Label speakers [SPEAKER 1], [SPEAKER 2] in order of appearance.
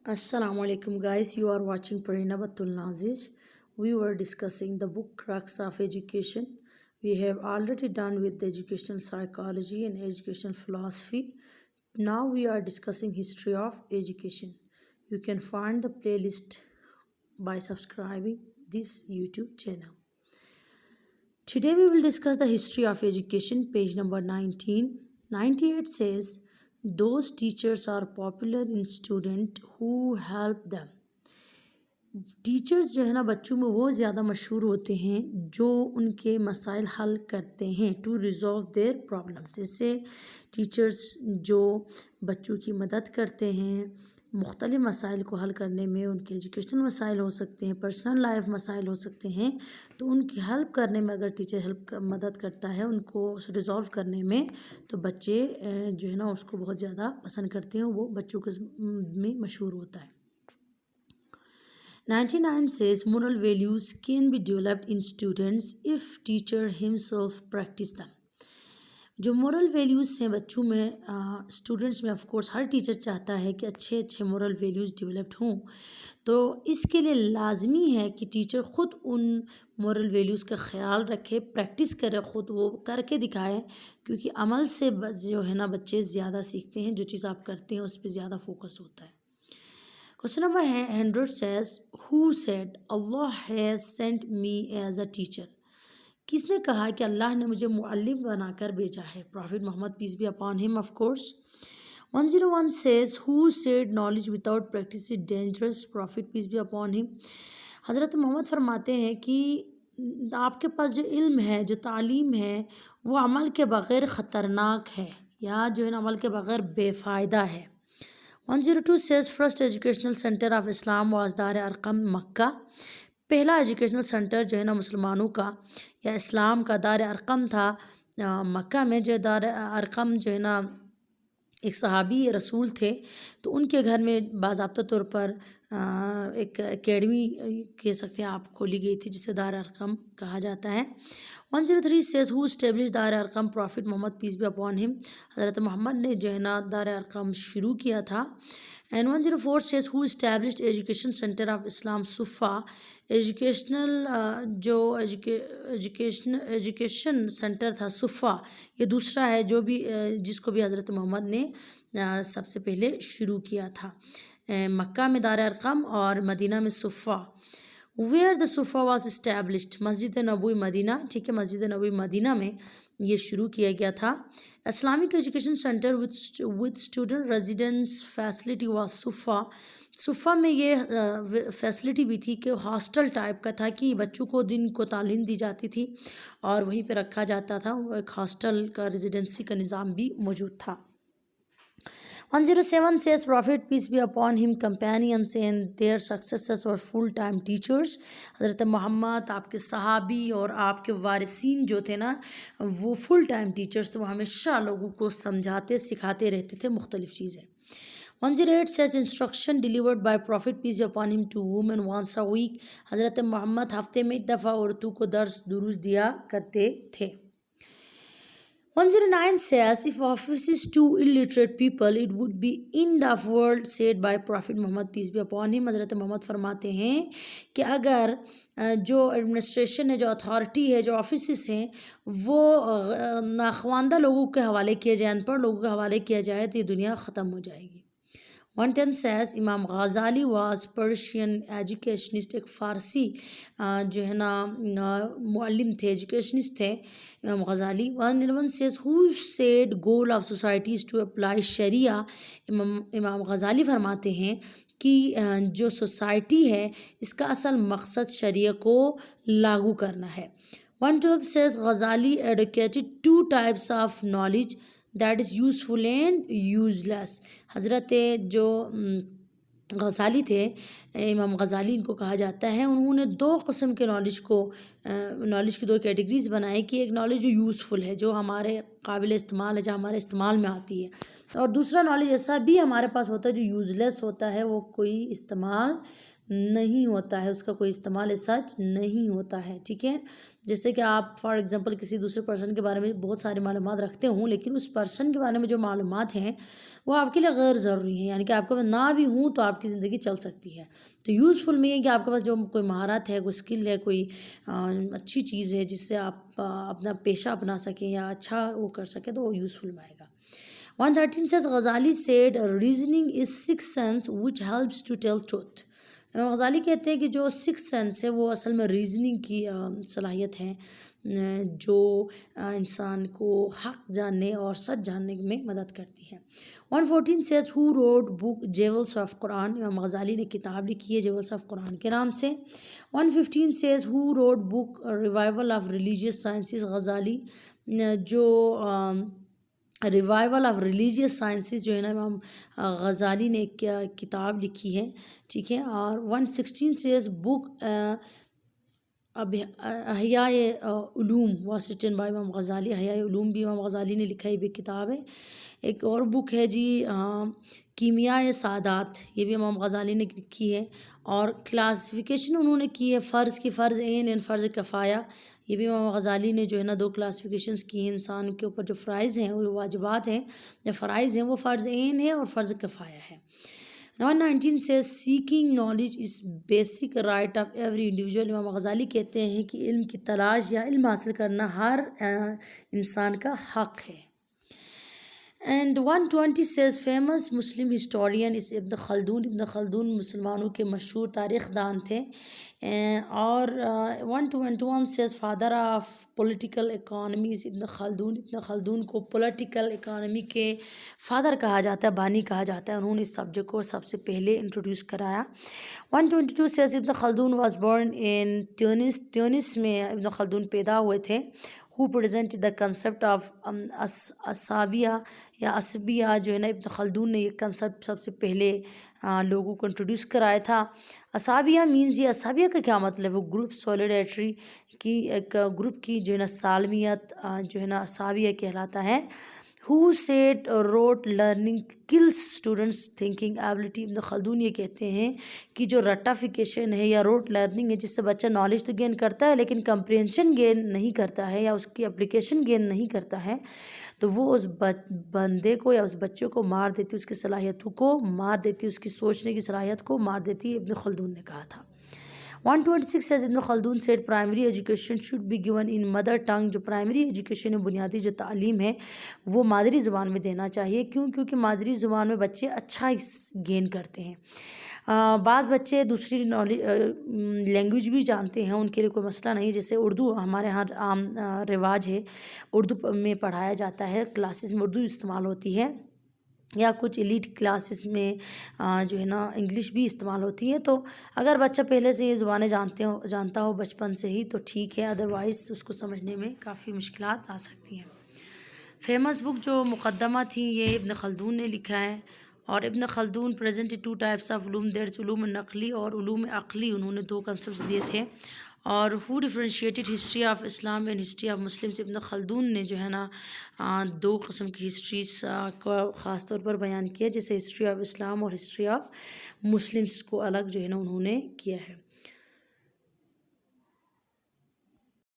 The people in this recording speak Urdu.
[SPEAKER 1] Assalamu alaikum guys, you are watching Parina Batul Naziz. We were discussing the book Crux of Education. We have already done with the educational psychology and educational philosophy. Now we are discussing history of education. You can find the playlist by subscribing this YouTube channel. Today we will discuss the history of education, page number 19. 98 says, those teachers are popular in student who help them. Teachers جو ہے نا بچوں میں وہ زیادہ مشہور ہوتے ہیں جو ان کے مسائل حل کرتے ہیں ٹو ریزولو دیئر پرابلمس. اس سے ٹیچرز جو بچوں کی مدد کرتے ہیں مختلف مسائل کو حل کرنے میں، ان کے ایجوکیشنل مسائل ہو سکتے ہیں، پرسنل لائف مسائل ہو سکتے ہیں، تو ان کی ہیلپ کرنے میں اگر ٹیچر مدد کرتا ہے ان کو ریزولو کرنے میں، تو بچے جو ہے نا اس کو بہت زیادہ پسند کرتے ہیں، وہ بچوں کے میں مشہور ہوتا ہے. 99 says moral values can be developed in students if teacher himself practice them. جو مورل ویلیوز ہیں بچوں میں، اسٹوڈنٹس میں آف کورس ہر ٹیچر چاہتا ہے کہ اچھے مورل ویلیوز ڈیولپڈ ہوں، تو اس کے لیے لازمی ہے کہ ٹیچر خود ان مورل ویلیوز کا خیال رکھے، پریکٹس کرے، خود وہ کر کے دکھائے، کیونکہ عمل سے جو ہے نا بچے زیادہ سیکھتے ہیں، جو چیز آپ کرتے ہیں اس پہ زیادہ فوکس ہوتا ہے. Question number 100 says, who said Allah has sent me as a teacher? کس نے کہا کہ اللہ نے مجھے معلم بنا کر بھیجا ہے؟ Prophet Muhammad peace be upon him, of course. 101 says, who said knowledge without practice is dangerous? Prophet peace be upon him. حضرت محمد فرماتے ہیں کہ آپ کے پاس جو علم ہے، جو تعلیم ہے، وہ عمل کے بغیر خطرناک ہے، یا جو ہے نا عمل کے بغیر بے فائدہ ہے. 102 says first educational center of Islam was دار ارقم مکہ. پہلا ایجوکیشنل سینٹر جو ہے نا مسلمانوں کا یا اسلام کا دار ارقم تھا مکہ میں. جو دار ارقم جو ہے نا ایک صحابی رسول تھے، تو ان کے گھر میں باضابطہ طور پر ایک اکیڈمی کہہ سکتے ہیں آپ کھولی گئی تھی جسے دار ارقم کہا جاتا ہے. 103 says who established دار Arqam? Prophet Muhammad peace be upon him. حضرت محمد نے جو ہے نا دار ارقم شروع کیا تھا. And 104 says who established education center of Islam؟ صفا. ایجوکیشنل جو ایجوکیشن سینٹر تھا صفا، یہ دوسرا ہے جو بھی جس کو بھی حضرت محمد نے سب سے پہلے شروع کیا تھا. مکہ میں دار ارقم اور مدینہ میں صفا. ویئر دا صفا واز اسٹیبلشڈ؟ مسجد نبوی مدینہ. ٹھیک ہے، مسجد نبوی مدینہ میں یہ شروع کیا گیا تھا. Islamic education centre with student residence facility was صفا. صفا میں یہ فیسلٹی بھی تھی کہ ہاسٹل ٹائپ کا تھا، کہ بچوں کو دن کو تعلیم دی جاتی تھی اور وہیں پہ رکھا جاتا تھا. ایک ہاسٹل کا ریزیڈنسی کا نظام بھی موجود تھا. 107 says Prophet peace be upon him companions and their successors were full-time teachers. حضرت محمد، آپ کے صحابی اور آپ کے وارثین جو تھے نا وہ فل ٹائم ٹیچرز تھے، وہ ہمیشہ لوگوں کو سمجھاتے سکھاتے رہتے تھے مختلف چیزیں. 108 says instruction delivered by Prophet peace be upon him to women once a week. حضرت محمد ہفتے میں ایک دفعہ عورتوں کو دروس دیا کرتے تھے. 109 says if office is too illiterate people it would be end of world said by Prophet Muhammad peace be upon him. حضرت محمد فرماتے ہیں کہ اگر جو ایڈمنسٹریشن ہے، جو اتھارٹی ہے، جو آفیسز ہیں، وہ ناخواندہ لوگوں کے حوالے کیے جائیں، ان پڑھ لوگوں کے حوالے کیا جائے تو یہ دنیا ختم ہو جائے گی. 110 says امام غزالی واز پرشین ایجوکیشنسٹ. ایک فارسی جو ہے نا معلم تھے، ایجوکیشنسٹ تھے امام غزالی. 111 says who said goal of society is to apply شریعہ؟ امام غزالی فرماتے ہیں کہ جو سوسائٹی ہے اس کا اصل مقصد شریعہ کو لاگو کرنا ہے. 112 says Ghazali advocated two types of knowledge that is useful and useless. حضرت جو غزالی تھے، امام غزالی ان کو کہا جاتا ہے، انہوں نے دو قسم کے نالج کی دو کیٹیگریز بنائے، کہ ایک نالج جو یوزفل ہے، جو ہمارے قابل استعمال ہے، جو ہمارے استعمال میں آتی ہے. اور دوسرا نالج ایسا بھی ہمارے پاس ہوتا ہے جو یوز لیس ہوتا ہے، وہ کوئی استعمال نہیں ہوتا ہے، اس کا کوئی استعمال سچ نہیں ہوتا ہے. ٹھیک ہے، جیسے کہ آپ فار ایگزامپل کسی دوسرے پرسن کے بارے میں بہت ساری معلومات رکھتے ہوں، لیکن اس پرسن کے بارے میں جو معلومات ہیں وہ آپ کے لیے غیر ضروری ہیں، یعنی کہ آپ کے پاس نہ بھی ہوں تو آپ کی زندگی چل سکتی ہے. تو یوزفل میں یہ کہ آپ کے پاس جو کوئی مہارت ہے، کوئی اسکل ہے، کوئی اچھی چیز ہے جس سے آپ اپنا پیشہ اپنا سکیں یا اچھا وہ کر سکیں، تو وہ یوزفل میں آئے گا. 113 says Ghazali said reasoning is sixth sense which helps to tell truth. غزالی کہتے ہیں کہ جو سکس سینس ہے وہ اصل میں ریزننگ کی صلاحیت ہے جو انسان کو حق جاننے اور سچ جاننے میں مدد کرتی ہے. 114 says who wrote book Jewels of Quran. امام غزالی نے کتاب لکھی ہے Jewels of Quran کے نام سے. 115 says who wrote book Revival of Religious Sciences. غزالی جو ریوائول آف ریلیجیس سائنسز جو ہے نا امام غزالی نے ایک کتاب لکھی ہے. ٹھیک ہے، اور 116 says بک احیاء علوم was written by امام غزالی. احیاء علوم بھی امام غزالی نے لکھا ہے، بھی کتاب ہے. ایک اور بک ہے جی کیمیاء سعادات، یہ بھی امام غزالی نے لکھی ہے. اور کلاسیفیکیشن انہوں نے کی ہے فرض کی، فرض عین اینڈ فرض کفایہ. یہ بھی امام غزالی نے جو ہے نا 2 کلاسیفیکیشنز کی ہیں انسان کے اوپر. جو فرائض ہیں وہ واجبات ہیں، جو فرائض ہیں وہ فرض عین ہے اور فرض کفایہ ہے. 119 says seeking knowledge is basic right of every individual. امام غزالی کہتے ہیں کہ علم کی تلاش یا علم حاصل کرنا ہر انسان کا حق ہے. And 120 says famous Muslim historian is ابن خلدون. ابن خلدون مسلمانوں کے مشہور تاریخ دان تھے. اور 121 says father of political economy is ابن خلدون. ابن خلدون کو پولیٹیکل اکانومی کے فادر کہا جاتا ہے، بانی کہا جاتا ہے. انہوں نے اس سبجیکٹ کو سب سے پہلے انٹروڈیوس کرایا. 122 says ابن خلدون was born in تیونس. تیونس میں ابن خلدون پیدا ہوئے تھے. who presented the concept of عصبیہ یا عصبیہ جو ہے نا ابن خلدون نے یہ کنسپٹ سب سے پہلے لوگوں کو انٹروڈیوس کرایا تھا. عصبیہ مینز، یہ عصبیہ کا کیا مطلب ہے؟ گروپ سولیڈیٹری کی، ایک گروپ کی جو ہے نا سالمیت جو ہے نا عصبیہ کہلاتا ہے. who said wrote learning kills students thinking ability. ابن خلدون یہ کہتے ہیں کہ جو رٹافیکیشن ہے یا روٹ لرننگ ہے، جس سے بچہ نالج تو گین کرتا ہے لیکن کمپریہنشن گین نہیں کرتا ہے یا اس کی اپلیکیشن گین نہیں کرتا ہے، تو وہ اس بندے کو یا اس بچے کو مار دیتی، اس کی صلاحیتوں کو مار دیتی، اس کی سوچنے کی صلاحیت کو مار دیتی. ابن خلدون نے کہا تھا. 126 says ابن خلدون said primary education should be given in mother tongue. جو پرائمری ایجوکیشن ہے، بنیادی جو تعلیم ہے وہ مادری زبان میں دینا چاہیے. کیوں؟ کیونکہ مادری زبان میں بچے اچھا گین کرتے ہیں. بعض بچے دوسری لینگویج بھی جانتے ہیں، ان کے لیے کوئی مسئلہ نہیں. جیسے اردو ہمارے یہاں عام رواج ہے، اردو میں پڑھایا جاتا ہے، کلاسز میں اردو استعمال ہوتی ہے، یا کچھ ایلیٹ کلاسز میں جو ہے نا انگلش بھی استعمال ہوتی ہے. تو اگر بچہ پہلے سے یہ زبانیں جانتا ہو بچپن سے ہی تو ٹھیک ہے، ادروائز اس کو سمجھنے میں کافی مشکلات آ سکتی ہیں. فیمس بک جو مقدمہ تھی یہ ابن خلدون نے لکھا ہے. اور ابن خلدون پریزنٹ 2 ٹائپس آف علوم، دیٹس علوم نقلی اور علوم عقلی. انہوں نے 2 کنسپٹس دیے تھے. اور ہو differentiated history of Islam and history of Muslims. ابن خلدون نے جو ہے نا 2 قسم کی ہسٹریز کو خاص طور پر بیان کیا، جیسے ہسٹری آف اسلام اور ہسٹری آف مسلمس کو الگ جو ہے نا انہوں نے کیا ہے.